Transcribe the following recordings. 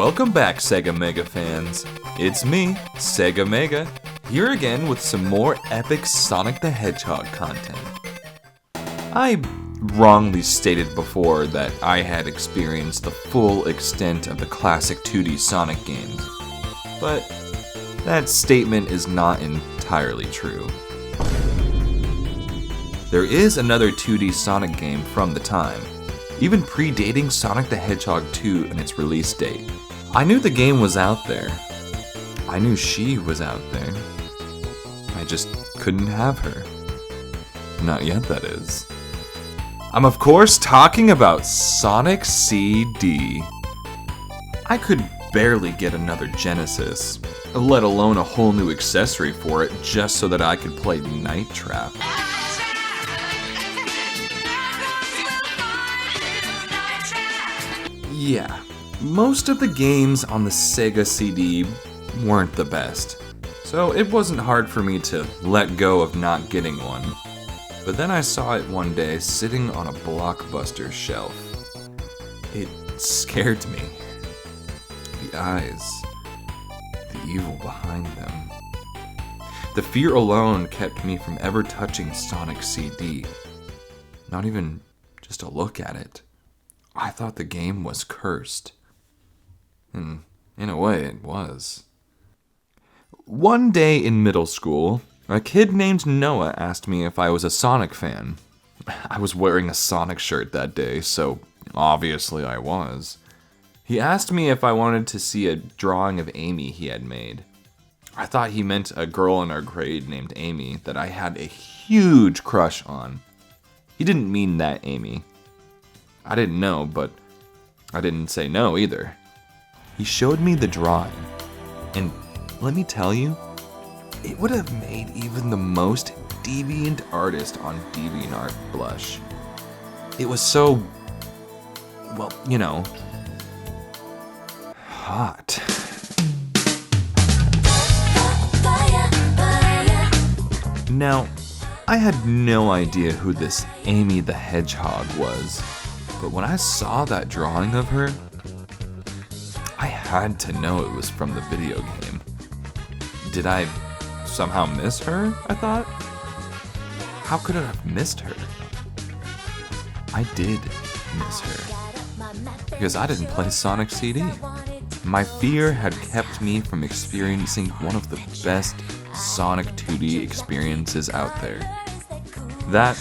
Welcome back, Sega Mega fans. It's me, Sega Mega, here again with some more epic Sonic the Hedgehog content. I wrongly stated before that I had experienced the full extent of the classic 2D Sonic games, but that statement is not entirely true. There is another 2D Sonic game from the time, even predating Sonic the Hedgehog 2 and its release date. I knew the game was out there. I knew she was out there. I just couldn't have her. Not yet, that is. I'm of course talking about Sonic CD. I could barely get another Genesis, let alone a whole new accessory for it just so that I could play Night Trap. Yeah, most of the games on the Sega CD weren't the best, so it wasn't hard for me to let go of not getting one. But then I saw it one day sitting on a Blockbuster shelf. It scared me. The eyes, the evil behind them. The fear alone kept me from ever touching Sonic CD. Not even just to look at it. I thought the game was cursed. And in a way, it was. One day in middle school, a kid named Noah asked me if I was a Sonic fan. I was wearing a Sonic shirt that day, so obviously I was. He asked me if I wanted to see a drawing of Amy he had made. I thought he meant a girl in our grade named Amy that I had a huge crush on. He didn't mean that Amy. I didn't know, but I didn't say no either. He showed me the drawing, and let me tell you, it would have made even the most deviant artist on DeviantArt blush. It was so, well, you know, hot. Now, I had no idea who this Amy the Hedgehog was, but when I saw that drawing of her, I had to know it was from the video game. Did I somehow miss her, I thought? How could I have missed her? I did miss her. Because I didn't play Sonic CD. My fear had kept me from experiencing one of the best Sonic 2D experiences out there. That,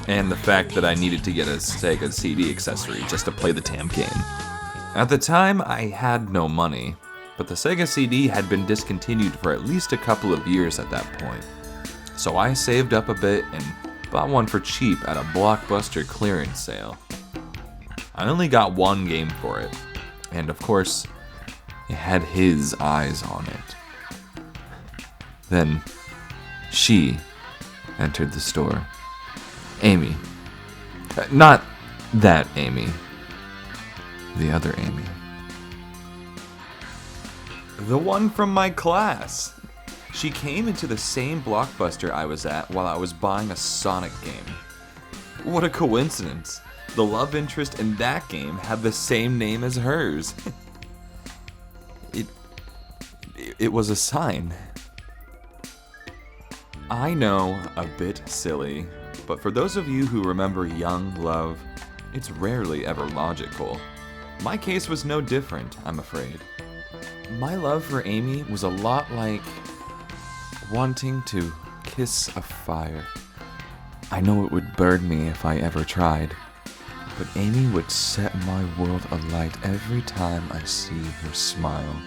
and the fact that I needed to get a Sega CD accessory just to play the damn game. At the time, I had no money, but the Sega CD had been discontinued for at least a couple of years at that point. So I saved up a bit and bought one for cheap at a Blockbuster clearance sale. I only got one game for it, and of course, it had his eyes on it. Then, she entered the store. Amy. Not that Amy. The other Amy. The one from my class. She came into the same Blockbuster I was at while I was buying a Sonic game. What a coincidence. The love interest in that game had the same name as hers. It was a sign. I know, a bit silly, but for those of you who remember young love, it's rarely ever logical. My case was no different, I'm afraid. My love for Amy was a lot like wanting to kiss a fire. I know it would burn me if I ever tried, but Amy would set my world alight every time I see her smile.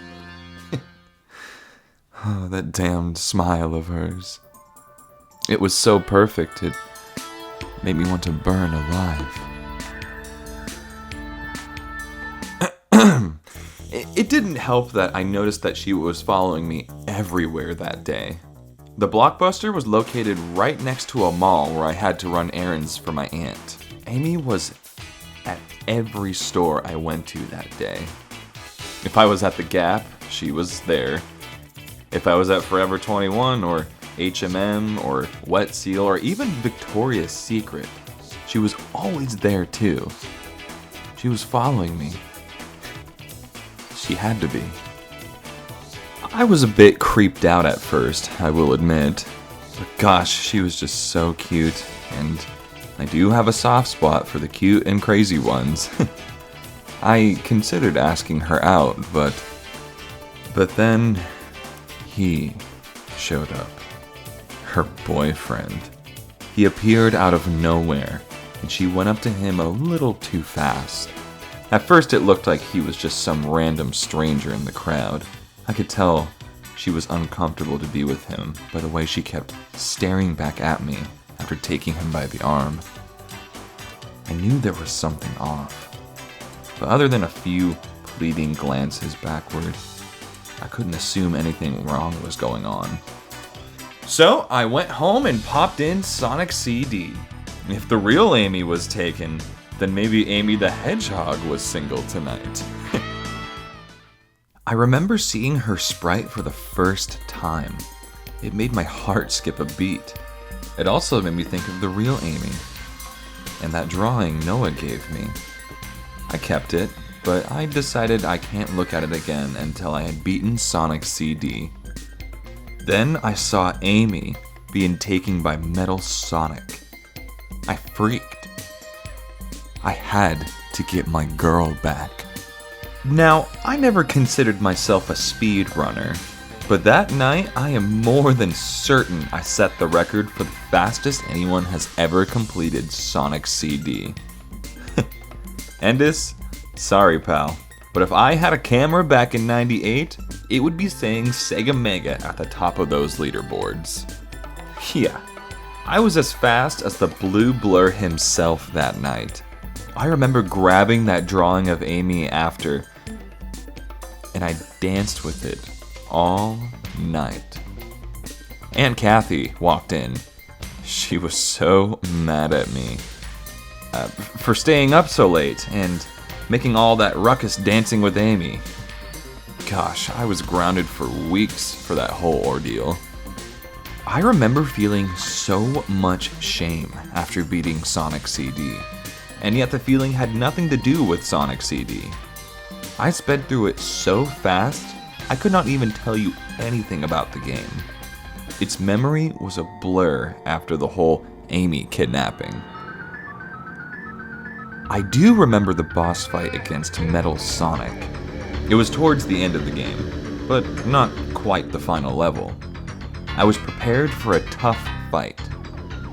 Oh, that damned smile of hers. It was so perfect, it made me want to burn alive. It didn't help that I noticed that she was following me everywhere that day. The Blockbuster was located right next to a mall where I had to run errands for my aunt. Amy was at every store I went to that day. If I was at the Gap, she was there. If I was at Forever 21 or H&M or Wet Seal or even Victoria's Secret, she was always there too. She was following me. She had to be. I was a bit creeped out at first, I will admit. But gosh, she was just so cute, and I do have a soft spot for the cute and crazy ones. I considered asking her out, but then he showed up. Her boyfriend. He appeared out of nowhere, and she went up to him a little too fast. At first it looked like he was just some random stranger in the crowd. I could tell she was uncomfortable to be with him by the way she kept staring back at me after taking him by the arm. I knew there was something off, but other than a few pleading glances backward, I couldn't assume anything wrong was going on. So I went home and popped in Sonic CD. If the real Amy was taken, then maybe Amy the Hedgehog was single tonight. I remember seeing her sprite for the first time. It made my heart skip a beat. It also made me think of the real Amy, and that drawing Noah gave me. I kept it, but I decided I can't look at it again until I had beaten Sonic CD. Then I saw Amy being taken by Metal Sonic. I freaked. I had to get my girl back. Now, I never considered myself a speedrunner, but that night I am more than certain I set the record for the fastest anyone has ever completed Sonic CD. Endis, sorry pal, but if I had a camera back in '98, it would be saying Sega Mega at the top of those leaderboards. Yeah, I was as fast as the Blue Blur himself that night. I remember grabbing that drawing of Amy after, and I danced with it all night. Aunt Kathy walked in. She was so mad at me for staying up so late and making all that ruckus dancing with Amy. Gosh, I was grounded for weeks for that whole ordeal. I remember feeling so much shame after beating Sonic CD. And yet the feeling had nothing to do with Sonic CD. I sped through it so fast, I could not even tell you anything about the game. Its memory was a blur after the whole Amy kidnapping. I do remember the boss fight against Metal Sonic. It was towards the end of the game, but not quite the final level. I was prepared for a tough fight,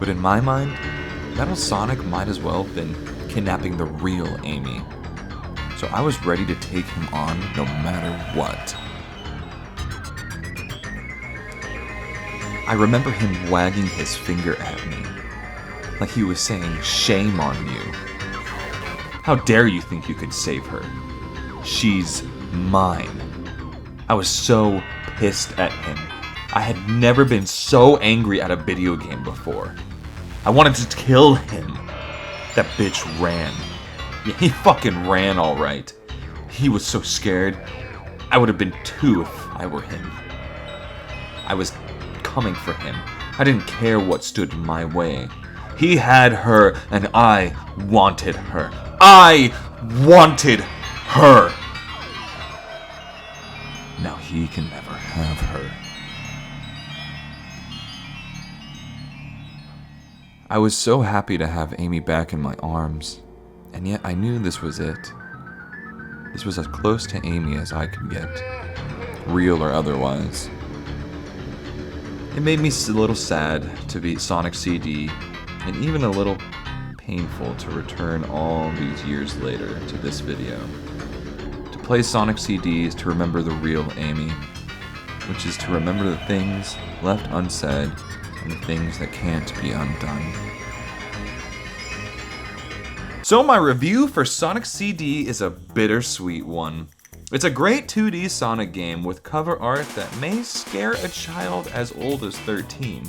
but in my mind, Metal Sonic might as well have been kidnapping the real Amy. So I was ready to take him on no matter what. I remember him wagging his finger at me, like he was saying, "Shame on you. How dare you think you could save her? She's mine." I was so pissed at him. I had never been so angry at a video game before. I wanted to kill him. That bitch ran. Yeah, he fucking ran alright. He was so scared. I would have been too if I were him. I was coming for him. I didn't care what stood in my way. He had her, and I wanted her. I wanted her! Now he can never have her. I was so happy to have Amy back in my arms, and yet I knew this was it. This was as close to Amy as I could get, real or otherwise. It made me a little sad to beat Sonic CD, and even a little painful to return all these years later to this video. To play Sonic CD is to remember the real Amy, which is to remember the things left unsaid and the things that can't be undone. So my review for Sonic CD is a bittersweet one. It's a great 2D Sonic game with cover art that may scare a child as old as 13.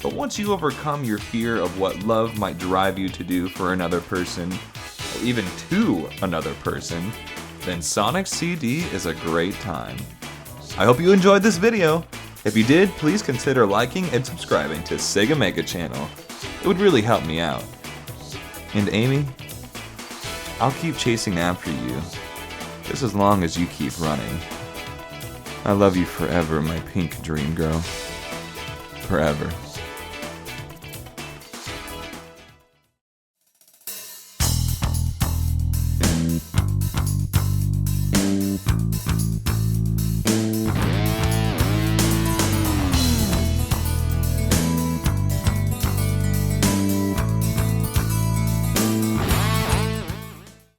But once you overcome your fear of what love might drive you to do for another person, or even to another person, then Sonic CD is a great time. I hope you enjoyed this video. If you did, please consider liking and subscribing to Sega Mega channel. It would really help me out. And Amy, I'll keep chasing after you just as long as you keep running. I love you forever, my pink dream girl. Forever.